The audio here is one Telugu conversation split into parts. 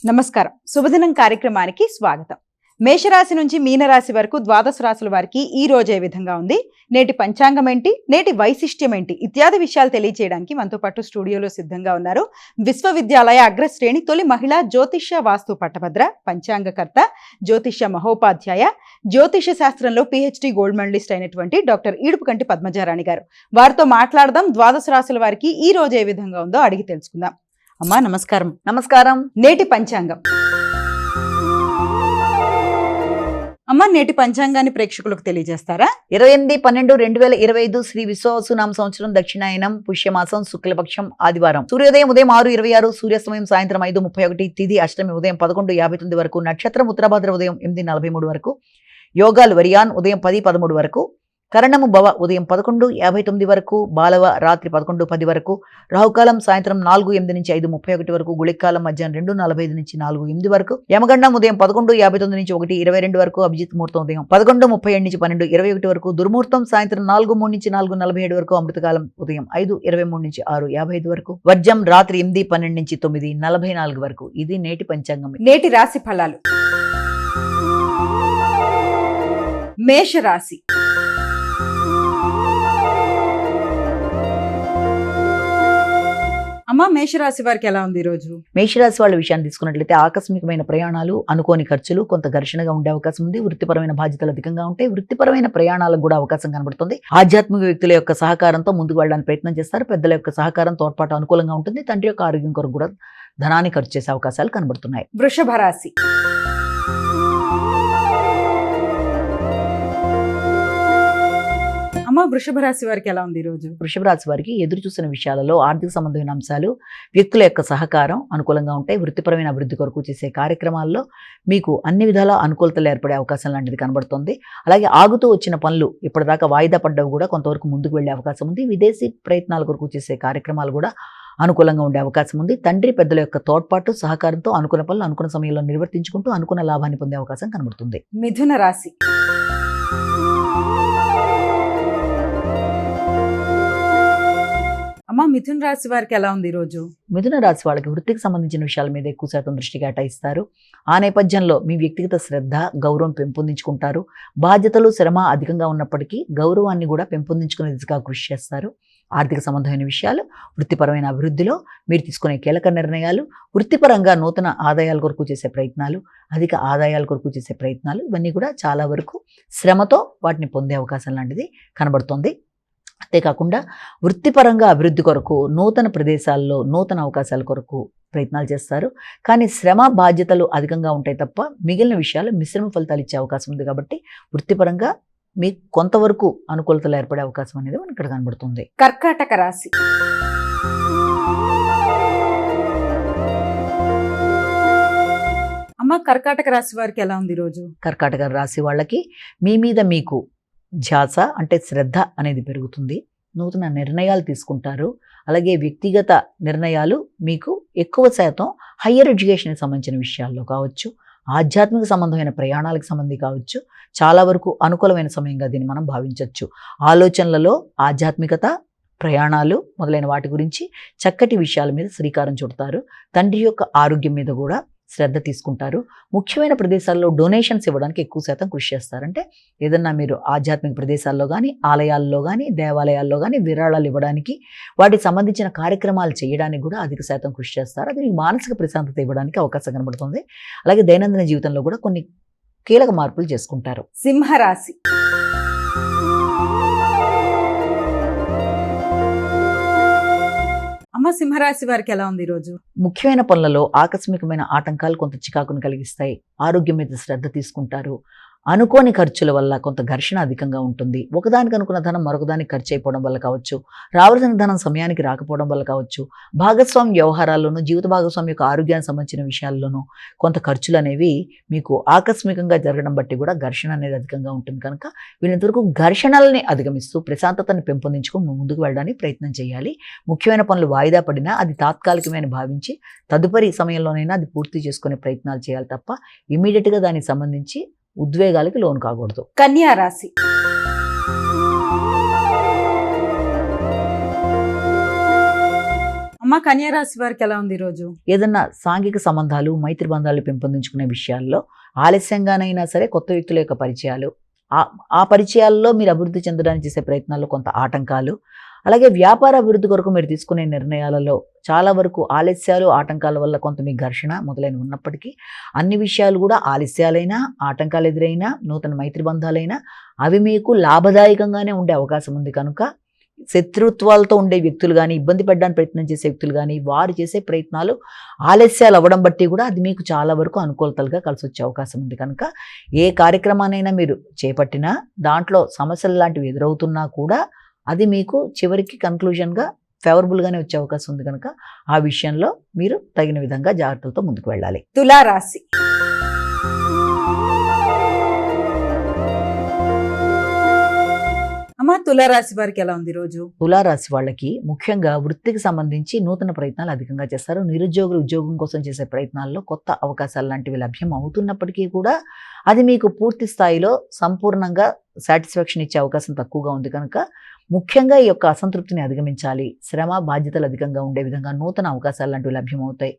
నమస్కారం. శుభదినం కార్యక్రమానికి స్వాగతం. మేషరాశి నుంచి మీనరాశి వరకు ద్వాదశ రాశుల వారికి ఈ రోజు ఏ విధంగా ఉంది, నేటి పంచాంగం ఏంటి, నేటి వైశిష్ట్యం ఏంటి ఇత్యాది విషయాలు తెలియజేయడానికి మనతో పాటు స్టూడియోలో సిద్ధంగా ఉన్నారు విశ్వవిద్యాలయ అగ్రశ్రేణి తొలి మహిళా జ్యోతిష్య వాస్తు పట్టభద్ర, పంచాంగకర్త, జ్యోతిష్య మహోపాధ్యాయ, జ్యోతిష్య శాస్త్రంలో PhD గోల్డ్ మెడలిస్ట్ అయినటువంటి డాక్టర్ ఈడుపుకంటి పద్మజారాణి గారు. వారితో మాట్లాడదాం. ద్వాదశ రాశుల వారికి ఈ రోజు ఏ విధంగా ఉందో అడిగి తెలుసుకుందాం. అమ్మా నమస్కారం. నమస్కారం. నేటి పంచాంగం. అమ్మ, నేటి పంచాంగాన్ని ప్రేక్షకులకు తెలియజేస్తారా? 28/12/2025 శ్రీ విశ్వావసునామ సంవత్సరం, దక్షిణాయనం, పుష్యమాసం, శుక్లపక్షం, ఆదివారం. సూర్యోదయం ఉదయం 6:26, సూర్యాస్తమయం సాయంత్రం 5:31, తిథి అష్టమి ఉదయం 11:59 వరకు, నక్షత్రం ఉత్తరాభాద్ర ఉదయం 8:43 వరకు, యోగాలు వరియాన్ ఉదయం 10:13 వరకు, కరణము భవ ఉదయం 11:59 వరకు, బాలవ రాత్రి 11:10 వరకు, రాహుకాలం సాయంత్రం 4:08 నుంచి 5:31 వరకు, గుళికాలం మధ్యాహ్నం 2:45 నుంచి 4:08 వరకు, యమగండం ఉదయం 11:59 నుంచి 1:22 వరకు, అభిజిత్ ముహూర్తం ఉదయం 11:37 నుంచి 12:21 వరకు, దుర్ముహూర్తం సాయంత్రం 4:03 నుంచి 4:47 వరకు, అమృతకాలం ఉదయం 5:23 నుంచి 6:55 వరకు, వర్జం రాత్రి 8:12 నుంచి 9:44 వరకు. ఇది నేటి పంచాంగం. నేటి రాశి ఫలాలు. మేషరాశి. అమ్మ, మేషరాశి వారికి ఎలా ఉంది ఈరోజు? మేషరాశి వాళ్ళ విషయాన్ని తీసుకున్నట్లయితే ఆకస్మికమైన ప్రయాణాలు, అనుకోని ఖర్చులు, కొంత ఘర్షణగా ఉండే అవకాశం ఉంది. వృత్తిపరమైన బాధ్యతలు అధికంగా ఉంటాయి. వృత్తిపరమైన ప్రయాణాలకు కూడా అవకాశం కనబడుతుంది. ఆధ్యాత్మిక వ్యక్తుల యొక్క సహకారంతో ముందుకు వెళ్ళడానికి ప్రయత్నం చేస్తారు. పెద్దల యొక్క సహకారం, తోడ్పాటు అనుకూలంగా ఉంటుంది. తండ్రి యొక్క ఆరోగ్యం కొరకు కూడా ధనాన్ని ఖర్చు చేసే అవకాశాలు కనబడుతున్నాయి. వృషభ రాశి. అమ్మ, వృషభ రాశి వారికి ఎలా ఉంది ఈరోజు? వృషభ రాశి వారికి ఎదురు చూసిన విషయాలలో ఆర్థిక సంబంధమైన అంశాలు, వ్యక్తుల యొక్క సహకారం అనుకూలంగా ఉంటాయి. వృత్తిపరమైన అభివృద్ధి కొరకు చేసే కార్యక్రమాల్లో మీకు అన్ని విధాల అనుకూలతలు ఏర్పడే అవకాశం లాంటిది కనబడుతుంది. అలాగే ఆగుతూ వచ్చిన పనులు, ఇప్పటిదాకా వాయిదా పడ్డవి కూడా కొంతవరకు ముందుకు వెళ్ళే అవకాశం ఉంది. విదేశీ ప్రయత్నాల కొరకు చేసే కార్యక్రమాలు కూడా అనుకూలంగా ఉండే అవకాశం ఉంది. తండ్రి పెద్దల యొక్క తోడ్పాటు, సహకారంతో అనుకున్న పనులు అనుకున్న సమయంలో నిర్వర్తించుకుంటూ అనుకున్న లాభాన్ని పొందే అవకాశం కనబడుతుంది. మిథున రాశి. అమ్మ, మిథున రాశి వారికి ఎలా ఉంది ఈరోజు? మిథున రాశి వాళ్ళకి వృత్తికి సంబంధించిన విషయాల మీద ఎక్కువ శాతం దృష్టి కేటాయిస్తారు. ఆ నేపథ్యంలో మీ వ్యక్తిగత శ్రద్ధ, గౌరవం పెంపొందించుకుంటారు. బాధ్యతలు, శ్రమ అధికంగా ఉన్నప్పటికీ గౌరవాన్ని కూడా పెంపొందించుకునే దిశగా కృషి చేస్తారు. ఆర్థిక సంబంధమైన విషయాలు, వృత్తిపరమైన అభివృద్ధిలో మీరు తీసుకునే కీలక నిర్ణయాలు, వృత్తిపరంగా నూతన ఆదాయాల కొరకు చేసే ప్రయత్నాలు, అధిక ఆదాయాల కొరకు చేసే ప్రయత్నాలు, ఇవన్నీ కూడా చాలా వరకు శ్రమతో వాటిని పొందే అవకాశం లాంటిది కనబడుతుంది. అంతేకాకుండా వృత్తిపరంగా అభివృద్ధి కొరకు నూతన ప్రదేశాల్లో నూతన అవకాశాల కొరకు ప్రయత్నాలు చేస్తారు. కానీ శ్రమ, బాధ్యతలు అధికంగా ఉంటాయి తప్ప మిగిలిన విషయాలు మిశ్రమ ఫలితాలు ఇచ్చే అవకాశం ఉంది. కాబట్టి వృత్తిపరంగా మీకు కొంతవరకు అనుకూలతలు ఏర్పడే అవకాశం అనేది మనకి ఇక్కడ కనబడుతుంది. కర్కాటక రాశి. అమ్మ, కర్కాటక రాశి వారికి ఎలా ఉంది ఈరోజు? కర్కాటక రాశి వాళ్ళకి మీ మీద మీకు ధ్యాస అంటే శ్రద్ధ అనేది పెరుగుతుంది. నూతన నిర్ణయాలు తీసుకుంటారు. అలాగే వ్యక్తిగత నిర్ణయాలు మీకు ఎక్కువ శాతం హయ్యర్ ఎడ్యుకేషన్కి సంబంధించిన విషయాల్లో కావచ్చు, ఆధ్యాత్మిక సంబంధమైన ప్రయాణాలకు సంబంధించి కావచ్చు, చాలా వరకు అనుకూలమైన సమయంగా దీన్ని మనం భావించవచ్చు. ఆలోచనలలో ఆధ్యాత్మికత, ప్రయాణాలు మొదలైన వాటి గురించి చక్కటి విషయాల మీద శ్రీకారం చుడతారు. తండ్రి యొక్క ఆరోగ్యం మీద కూడా శ్రద్ధ తీసుకుంటారు. ముఖ్యమైన ప్రదేశాల్లో డొనేషన్స్ ఇవ్వడానికి ఎక్కువ శాతం కృషి చేస్తారు. అంటే ఏదన్నా మీరు ఆధ్యాత్మిక ప్రదేశాల్లో కానీ, ఆలయాల్లో కానీ, దేవాలయాల్లో కానీ విరాళాలు ఇవ్వడానికి, వాటికి సంబంధించిన కార్యక్రమాలు చేయడానికి కూడా అధిక శాతం కృషి చేస్తారు. అది మీకు మానసిక ప్రశాంతత ఇవ్వడానికి అవకాశం కనబడుతుంది. అలాగే దైనందిన జీవితంలో కూడా కొన్ని కీలక మార్పులు చేసుకుంటారు. సింహరాశి. అమ్మ, సింహరాశి వారికి ఎలా ఉంది ఈరోజు? ముఖ్యమైన పనులలో ఆకస్మికమైన ఆటంకాలు కొంత చికాకును కలిగిస్తాయి. ఆరోగ్యం మీద శ్రద్ధ తీసుకుంటారు. అనుకోని ఖర్చుల వల్ల కొంత ఘర్షణ అధికంగా ఉంటుంది. ఒకదానికి అనుకున్న ధనం మరొకదానికి ఖర్చు అయిపోవడం వల్ల కావచ్చు, రావాల్సిన ధనం సమయానికి రాకపోవడం వల్ల కావచ్చు, భాగస్వామి వ్యవహారాల్లోనూ, జీవిత భాగస్వామి యొక్క ఆరోగ్యానికి సంబంధించిన విషయాల్లోనూ కొంత ఖర్చులు అనేవి మీకు ఆకస్మికంగా జరగడం బట్టి కూడా ఘర్షణ అనేది అధికంగా ఉంటుంది. కనుక వీళ్ళంతవరకు ఘర్షణల్ని అధిగమిస్తూ ప్రశాంతతని పెంపొందించుకొని ముందుకు వెళ్ళడానికి ప్రయత్నం చేయాలి. ముఖ్యమైన పనులు వాయిదా పడినా అది తాత్కాలికమైన భావించి తదుపరి సమయంలోనైనా అది పూర్తి చేసుకునే ప్రయత్నాలు చేయాలి తప్ప ఇమీడియట్గా దానికి సంబంధించి ఉద్వేగాలకి లోను కాకూడదు. కన్యా రాశి. అమ్మ, అమ్మ కన్యా రాశి వారికి ఎలా ఉంది ఈ రోజు? ఏదన్నా సాంఘిక సంబంధాలు, మైత్రి బంధాలు పెంపొందించుకునే విషయాల్లో ఆలస్యంగానైనా సరే కొత్త వ్యక్తుల యొక్క పరిచయాలు, ఆ పరిచయాల్లో మీరు అభివృద్ధి చెందడానికి చేసే ప్రయత్నాల్లో కొంత ఆటంకాలు, అలాగే వ్యాపార అభివృద్ధి కొరకు మీరు తీసుకునే నిర్ణయాలలో చాలా వరకు ఆలస్యాలు, ఆటంకాల వల్ల కొంత మీ ఘర్షణ మొదలైన ఉన్నప్పటికీ అన్ని విషయాలు కూడా ఆలస్యాలైనా, ఆటంకాలు ఎదురైనా, నూతన మైత్రి బంధాలైనా అవి మీకు లాభదాయకంగానే ఉండే అవకాశం ఉంది కనుక శత్రుత్వాలతో ఉండే వ్యక్తులు కానీ, ఇబ్బంది పెట్టడానికి ప్రయత్నం చేసే వ్యక్తులు కానీ, వారు చేసే ప్రయత్నాలు ఆలస్యాలు అవ్వడం బట్టి కూడా అది మీకు చాలా వరకు అనుకూలతలుగా కలిసి వచ్చే అవకాశం ఉంది కనుక ఏ కార్యక్రమానైనా మీరు చేపట్టినా దాంట్లో సమస్యలు లాంటివి ఎదురవుతున్నా కూడా అది మీకు చివరికి కన్క్లూజన్గా ఫేవరబుల్గానే వచ్చే అవకాశం ఉంది కనుక ఆ విషయంలో మీరు తగిన విధంగా జాగ్రత్తలతో ముందుకు వెళ్ళాలి. తులారాశి. అమ్మ తులారాశి వారికి ఎలా ఉంది రోజు? తులారాశి వాళ్ళకి ముఖ్యంగా వృత్తికి సంబంధించి నూతన ప్రయత్నాలు అధికంగా చేస్తారు. నిరుద్యోగులు ఉద్యోగం కోసం చేసే ప్రయత్నాల్లో కొత్త అవకాశాలు లాంటివి లభ్యం అవుతున్నప్పటికీ కూడా అది మీకు పూర్తి స్థాయిలో సంపూర్ణంగా సాటిస్ఫాక్షన్ ఇచ్చే అవకాశం తక్కువగా ఉంది కనుక ముఖ్యంగా ఈ యొక్క అసంతృప్తిని అధిగమించాలి. శ్రమ బాధ్యతలు అధికంగా ఉండే విధంగా నూతన అవకాశాలు లాంటివి లభ్యమవుతాయి.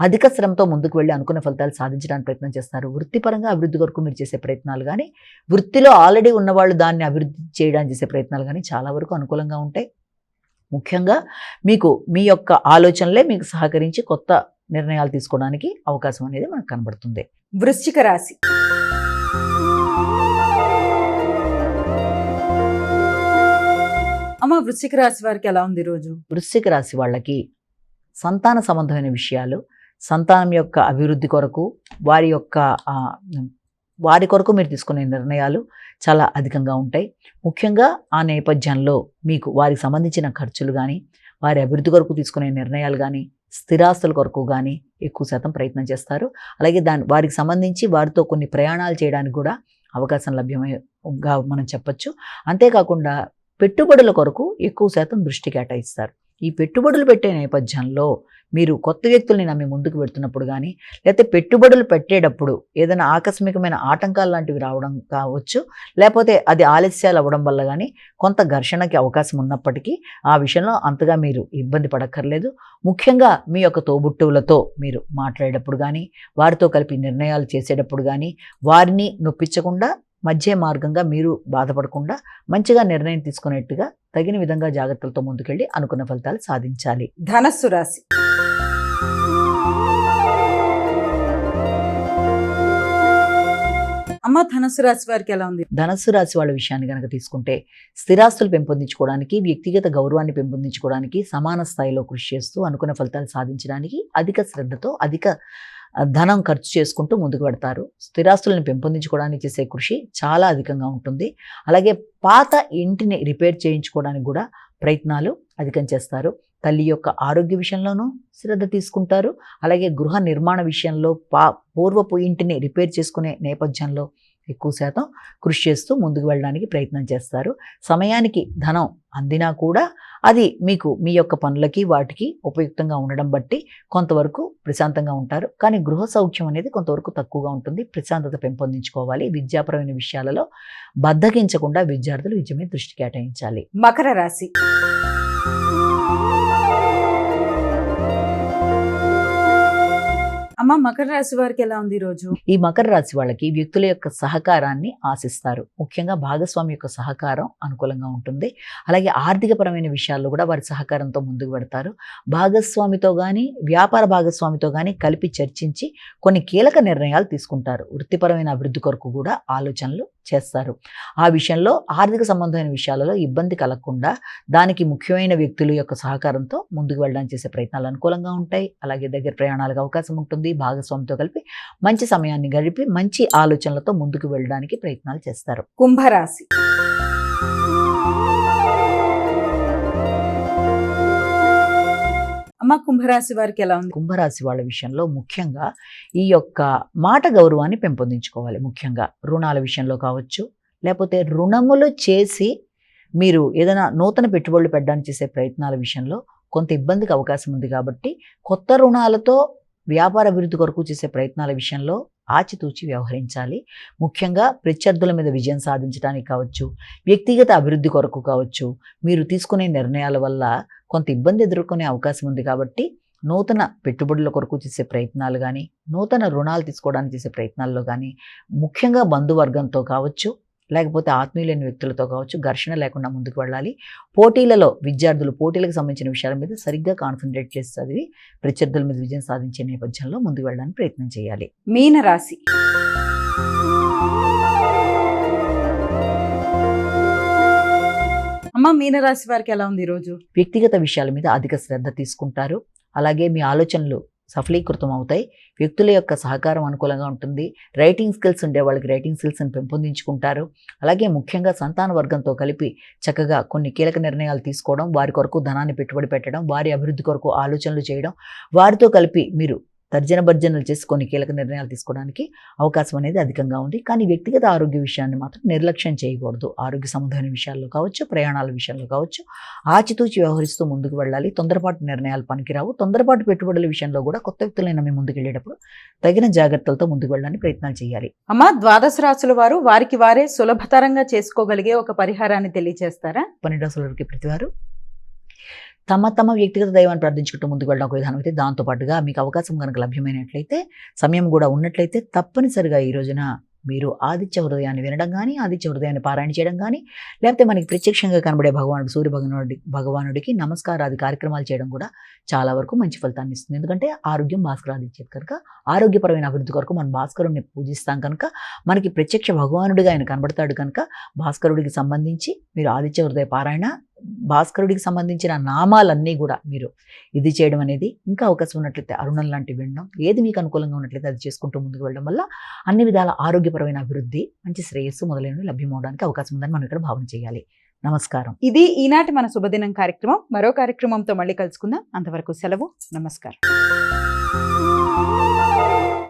అధిక శ్రమతో ముందుకు వెళ్ళి అనుకున్న ఫలితాలు సాధించడానికి ప్రయత్నం చేస్తారు. వృత్తిపరంగా అభివృద్ధి కొరకు మీరు చేసే ప్రయత్నాలు కానీ, వృత్తిలో ఆల్రెడీ ఉన్నవాళ్ళు దాన్ని అభివృద్ధి చేయడానికి చేసే ప్రయత్నాలు కానీ చాలా వరకు అనుకూలంగా ఉంటాయి. ముఖ్యంగా మీకు మీ యొక్క ఆలోచనలే మీకు సహకరించి కొత్త నిర్ణయాలు తీసుకోవడానికి అవకాశం అనేది మనకు కనబడుతుంది. వృశ్చిక రాశి. అమ్మ వృశ్చిక రాశి వారికి ఎలా ఉంది రోజు? వృశ్చిక రాశి వాళ్ళకి సంతాన సంబంధమైన విషయాలు, సంతానం యొక్క అభివృద్ధి కొరకు, వారి కొరకు మీరు తీసుకునే నిర్ణయాలు చాలా అధికంగా ఉంటాయి. ముఖ్యంగా ఆ నేపథ్యంలో మీకు వారికి సంబంధించిన ఖర్చులు కానీ, వారి అభివృద్ధి కొరకు తీసుకునే నిర్ణయాలు కానీ, స్థిరాస్తుల కొరకు కానీ ఎక్కువ శాతం ప్రయత్నం చేస్తారు. అలాగే వారికి సంబంధించి వారితో కొన్ని ప్రయాణాలు చేయడానికి కూడా అవకాశం లభ్యమేగా మనం చెప్పచ్చు. అంతేకాకుండా పెట్టుబడుల కొరకు ఎక్కువ శాతం దృష్టి కేటాయిస్తారు. ఈ పెట్టుబడులు పెట్టే నేపథ్యంలో మీరు కొత్త వ్యక్తుల్ని నమ్మి ముందుకు పెడుతున్నప్పుడు కానీ, లేకపోతే పెట్టుబడులు పెట్టేటప్పుడు ఏదైనా ఆకస్మికమైన ఆటంకాలు లాంటివి రావడం కావచ్చు, లేకపోతే అది ఆలస్యాలు అవ్వడం వల్ల కానీ కొంత ఘర్షణకి అవకాశం ఉన్నప్పటికీ ఆ విషయంలో అంతగా మీరు ఇబ్బంది పడక్కర్లేదు. ముఖ్యంగా మీ యొక్క తోబుట్టువులతో మీరు మాట్లాడేటప్పుడు కానీ, వారితో కలిపి నిర్ణయాలు చేసేటప్పుడు కానీ వారిని నొప్పించకుండా మధ్య మార్గంగా మీరు బాధపడకుండా మంచిగా నిర్ణయం తీసుకునేట్టుగా తగిన విధంగా జాగ్రత్తలతో ముందుకెళ్ళి అనుకున్న ఫలితాలు సాధించాలి. ధనస్సు రాశి. అమ్మ ధనస్సు రాశి వారికి ఎలా ఉంది? ధనస్సు రాశి వాళ్ళ విషయాన్ని కనుక తీసుకుంటే స్థిరాస్తులు పెంపొందించుకోవడానికి, వ్యక్తిగత గౌరవాన్ని పెంపొందించుకోవడానికి సమాన స్థాయిలో కృషి చేస్తూ అనుకున్న ఫలితాలు సాధించడానికి అధిక శ్రద్ధతో అధిక ధనం ఖర్చు చేసుకుంటూ ముందుకు పెడతారు. స్థిరాస్తులను పెంపొందించుకోవడానికి చేసే కృషి చాలా అధికంగా ఉంటుంది. అలాగే పాత ఇంటిని రిపేర్ చేయించుకోవడానికి కూడా ప్రయత్నాలు అధికం చేస్తారు. తల్లి యొక్క ఆరోగ్య విషయంలోనూ శ్రద్ధ తీసుకుంటారు. అలాగే గృహ నిర్మాణ విషయంలో పూర్వపు ఇంటిని రిపేర్ చేసుకునే నేపథ్యంలో ఎక్కువ శాతం కృషి చేస్తూ ముందుకు వెళ్ళడానికి ప్రయత్నం చేస్తారు. సమయానికి ధనం అందినా కూడా అది మీకు మీ యొక్క పనులకి వాటికి ఉపయుక్తంగా ఉండడం బట్టి కొంతవరకు ప్రశాంతంగా ఉంటారు. కానీ గృహ సౌఖ్యం అనేది కొంతవరకు తక్కువగా ఉంటుంది. ప్రశాంతత పెంపొందించుకోవాలి. విద్యాపరమైన విషయాలలో బద్దకించకుండా విద్యార్థులు విద్య మీద దృష్టి కేటాయించాలి. మకర రాశి. అమ్మ మకర రాశి వారికి ఎలా ఉంది రోజు? ఈ మకర రాశి వాళ్ళకి వ్యక్తుల యొక్క సహకారాన్ని ఆశిస్తారు. ముఖ్యంగా భాగస్వామి యొక్క సహకారం అనుకూలంగా ఉంటుంది. అలాగే ఆర్థికపరమైన విషయాల్లో కూడా వారి సహకారంతో ముందుకు పెడతారు. భాగస్వామితో కానీ, వ్యాపార భాగస్వామితో కానీ కలిపి చర్చించి కొన్ని కీలక నిర్ణయాలు తీసుకుంటారు. వృత్తిపరమైన అభివృద్ధి కొరకు కూడా ఆలోచనలు చేస్తారు. ఆ విషయంలో ఆర్థిక సంబంధమైన విషయాలలో ఇబ్బంది కలగకుండా దానికి ముఖ్యమైన వ్యక్తుల యొక్క సహకారంతో ముందుకు వెళ్ళడానికి చేసే ప్రయత్నాలు అనుకూలంగా ఉంటాయి. అలాగే దగ్గర ప్రయాణాలకు అవకాశం ఉంటుంది. భాగస్వామితో కలిపి మంచి సమయాన్ని గడిపి మంచి ఆలోచనలతో ముందుకు వెళ్ళడానికి ప్రయత్నాలు చేస్తారు. కుంభరాశి. అమ్మ కుంభరాశి వారికి ఎలా ఉంది? కుంభరాశి వాళ్ళ విషయంలో ముఖ్యంగా ఈ యొక్క మాట గౌరవాన్ని పెంపొందించుకోవాలి. ముఖ్యంగా రుణాల విషయంలో కావచ్చు, లేకపోతే రుణములు చేసి మీరు ఏదైనా నూతన పెట్టుబడులు పెట్టడానికి చేసే ప్రయత్నాల విషయంలో కొంత ఇబ్బందికి అవకాశం ఉంది కాబట్టి కొత్త రుణాలతో వ్యాపార అభివృద్ధి కొరకు చేసే ప్రయత్నాల విషయంలో ఆచితూచి వ్యవహరించాలి. ముఖ్యంగా ప్రత్యర్థుల మీద విజయం సాధించడానికి కావచ్చు, వ్యక్తిగత అభివృద్ధి కొరకు కావచ్చు, మీరు తీసుకునే నిర్ణయాల వల్ల కొంత ఇబ్బంది ఎదుర్కొనే అవకాశం ఉంది. కాబట్టి నూతన పెట్టుబడుల కొరకు చేసే ప్రయత్నాలు కానీ, నూతన రుణాలు తీసుకోవడానికి చేసే ప్రయత్నాల్లో కానీ, ముఖ్యంగా బంధువర్గంతో కావచ్చు, లేకపోతే ఆత్మీయులైన వ్యక్తులతో కావచ్చు, ఘర్షణ లేకుండా ముందుకు వెళ్ళాలి. పోటీలలో విద్యార్థులు పోటీలకు సంబంధించిన విషయాల మీద సరిగ్గా కాన్సన్ట్రేట్ చేసి చదివి ప్రత్యర్థుల మీద విజయం సాధించే నేపథ్యంలో ముందుకు వెళ్ళడానికి ప్రయత్నం చేయాలి. మీనరాశి. అమ్మ, మీనరాశి వారికి ఎలా ఉంది ఈరోజు? వ్యక్తిగత విషయాల మీద అధిక శ్రద్ధ తీసుకుంటారు. అలాగే మీ ఆలోచనలు సఫలీకృతం అవుతాయి. వ్యక్తుల యొక్క సహకారం అనుకూలంగా ఉంటుంది. రైటింగ్ స్కిల్స్ ఉండే వాళ్ళకి రైటింగ్ స్కిల్స్ని పెంపొందించుకుంటారు. అలాగే ముఖ్యంగా సంతాన వర్గంతో కలిపి చక్కగా కొన్ని కీలక నిర్ణయాలు తీసుకోవడం, వారి కొరకు ధనాన్ని పెట్టుబడి పెట్టడం, వారి అభివృద్ధి కొరకు ఆలోచనలు చేయడం, వారితో కలిపి మీరు తర్జన భర్జనలు చేసి కొన్ని కీలక నిర్ణయాలు తీసుకోవడానికి అవకాశం అనేది అధికంగా ఉంది. కానీ వ్యక్తిగత ఆరోగ్య విషయాన్ని మాత్రం నిర్లక్ష్యం చేయకూడదు. ఆరోగ్య సంబంధమైన విషయాల్లో కావచ్చు, ప్రయాణాల విషయంలో కావచ్చు, ఆచితూచి వ్యవహరిస్తూ ముందుకు వెళ్ళాలి. తొందరపాటు నిర్ణయాలు పనికిరావు. తొందరపాటు పెట్టుబడుల విషయంలో కూడా కొత్త వ్యక్తులైన నమ్మి ముందుకు వెళ్ళేటప్పుడు తగిన జాగ్రత్తలతో ముందుకు వెళ్ళడానికి ప్రయత్నాలు చేయాలి. అమ్మ, ద్వాదశ రాశుల వారు వారికి వారే సులభతరంగా చేసుకోగలిగే ఒక పరిహారాన్ని తెలియజేస్తారా? 12 రాశుల వారికి ప్రతివారు తమ తమ వ్యక్తిగత దైవాన్ని ప్రార్థించుకుంటూ ముందుకు వెళ్ళడం ఒక విధానం అయితే, దాంతోపాటుగా మీకు అవకాశం కనుక లభ్యమైనట్లయితే, సమయం కూడా ఉన్నట్లయితే తప్పనిసరిగా ఈ రోజున మీరు ఆదిత్య హృదయాన్ని వినడం కానీ, ఆదిత్య హృదయాన్ని పారాయణ చేయడం కానీ, లేకపోతే మనకి ప్రత్యక్షంగా కనబడే సూర్య భగవానుడికి నమస్కారాది కార్యక్రమాలు చేయడం కూడా చాలా వరకు మంచి ఫలితాన్ని ఇస్తుంది. ఎందుకంటే ఆరోగ్యం భాస్కరాది ఇచ్చేది కనుక, ఆరోగ్యపరమైన అభివృద్ధి కొరకు మనం భాస్కరుడిని పూజిస్తాం కనుక, మనకి ప్రత్యక్ష భగవానుడిగా ఆయన కనబడతాడు కనుక, భాస్కరుడికి సంబంధించి మీరు ఆదిత్య హృదయ పారాయణ, భాస్కరుడికి సంబంధించిన నామాలన్నీ కూడా మీరు ఇది చేయడం అనేది, ఇంకా అవకాశం ఉన్నట్లయితే అరుణం లాంటి వినడం, ఏది మీకు అనుకూలంగా ఉన్నట్లయితే అది చేసుకుంటూ ముందుకు వెళ్ళడం వల్ల అన్ని విధాల ఆరోగ్యపరమైన అభివృద్ధి, మంచి శ్రేయస్సు మొదలైనవి లభ్యమవడానికి అవకాశం ఉందని మనం ఇక్కడ భావన చేయాలి. నమస్కారం. ఇది ఈనాటి మన శుభదినం కార్యక్రమం. మరో కార్యక్రమంతో మళ్ళీ కలుసుకుందాం. అంతవరకు సెలవు. నమస్కారం.